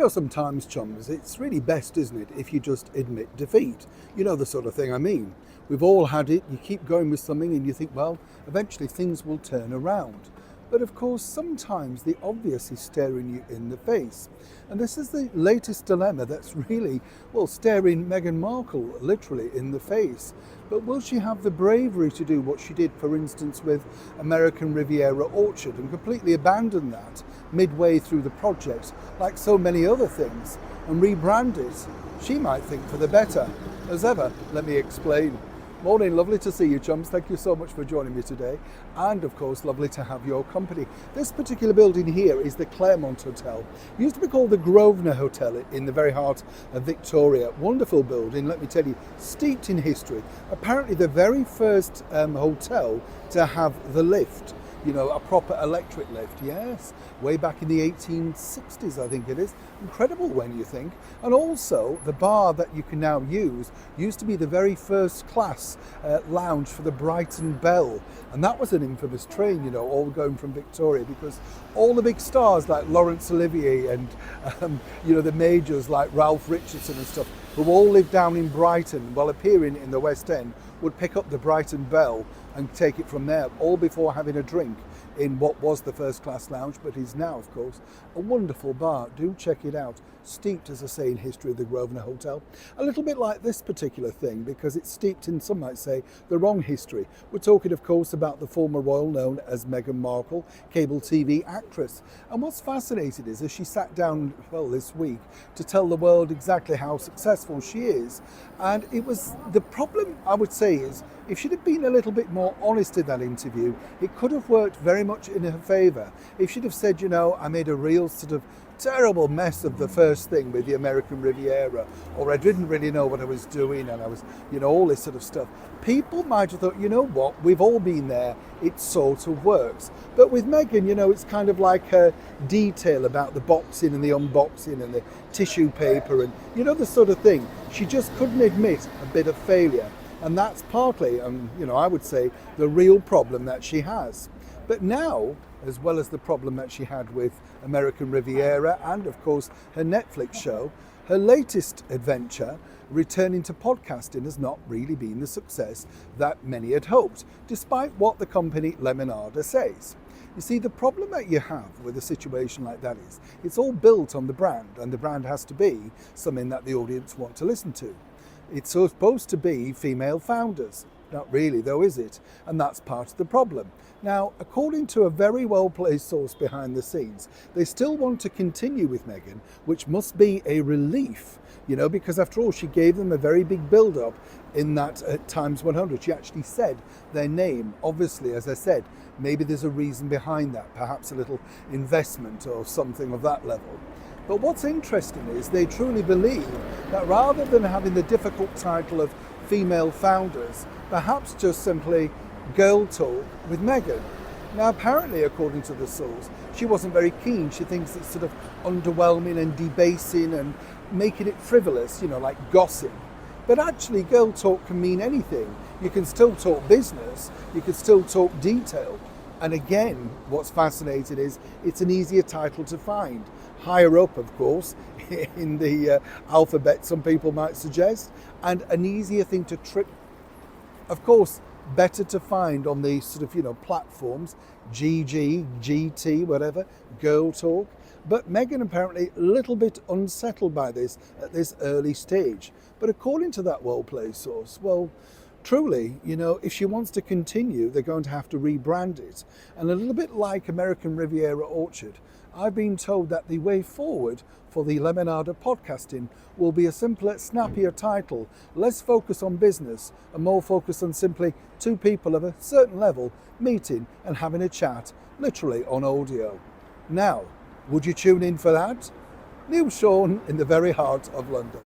Sometimes, chums, it's really best, isn't it, if you just admit defeat. You know the sort of thing I mean. We've all had it. You keep going with something and you think, well, eventually things will turn around. But of course, sometimes the obvious is staring you in the face. And this is the latest dilemma that's really, well, staring Meghan Markle literally in the face. But will she have the bravery to do what she did, for instance, with American Riviera Orchard and completely abandon that midway through the project, like so many other things, and rebrand it? She might think for the better. As ever, let me explain. Morning, lovely to see you, chums. Thank you so much for joining me today. And of course, lovely to have your company. This particular building here is the Claremont Hotel. It used to be called the Grosvenor Hotel in the very heart of Victoria. Wonderful building, let me tell you, steeped in history. Apparently the very first hotel to have the lift. A proper electric lift, yes, way back in the 1860s, I think it is. Incredible when you think. And also, the bar that you can now use used to be the very first class lounge for the Brighton Bell. And that was an infamous train, all going from Victoria, because all the big stars like Laurence Olivier and, the majors like Ralph Richardson and stuff, who all lived down in Brighton while appearing in the West End, would pick up the Brighton Bell and take it from there, all before having a drink in what was the first class lounge, but is now, of course, a wonderful bar. Do check it out. Steeped, as I say, in history of the Grosvenor Hotel. A little bit like this particular thing, because it's steeped in, some might say, the wrong history. We're talking, of course, about the former royal known as Meghan Markle, cable TV actress. And what's fascinating is, as she sat down, this week, to tell the world exactly how successful she is. And it was, the problem, I would say, is if she'd have been a little bit more honest in that interview, it could have worked very much in her favour. If she'd have said, I made a real sort of terrible mess of the first thing with the American Riviera, or I didn't really know what I was doing, and I was, all this sort of stuff. People might have thought, what, we've all been there, it sort of works. But with Meghan, it's kind of like her detail about the boxing and the unboxing and the tissue paper and, the sort of thing. She just couldn't admit a bit of failure. And that's partly, I would say, the real problem that she has. But now, as well as the problem that she had with American Riviera and, of course, her Netflix show, her latest adventure, returning to podcasting, has not really been the success that many had hoped, despite what the company Lemonada says. You see, the problem that you have with a situation like that is it's all built on the brand, and the brand has to be something that the audience want to listen to. It's supposed to be female founders. Not really, though, is it? And that's part of the problem. Now, according to a very well-placed source behind the scenes, they still want to continue with Meghan, which must be a relief, because after all, she gave them a very big build-up in that times 100. She actually said their name. Obviously, as I said, maybe there's a reason behind that, perhaps a little investment or something of that level. But what's interesting is they truly believe that rather than having the difficult title of female founders, perhaps just simply girl talk with Meghan. Now, apparently, according to the source, she wasn't very keen. She thinks it's sort of underwhelming and debasing and making it frivolous, like gossip. But actually, girl talk can mean anything. You can still talk business. You can still talk detail. And again, what's fascinating is it's an easier title to find. Higher up, of course, in the alphabet, some people might suggest, and an easier thing to trick. Of course, better to find on the sort of, platforms, GG, GT, whatever, girl talk. But Meghan apparently a little bit unsettled by this at this early stage. But according to that well-placed source, truly, if she wants to continue, they're going to have to rebrand it. And a little bit like American Riviera Orchard, I've been told that the way forward for the Lemonada podcasting will be a simpler, snappier title, less focus on business and more focus on simply two people of a certain level meeting and having a chat, literally on audio. Now, would you tune in for that? Neil Sean in the very heart of London.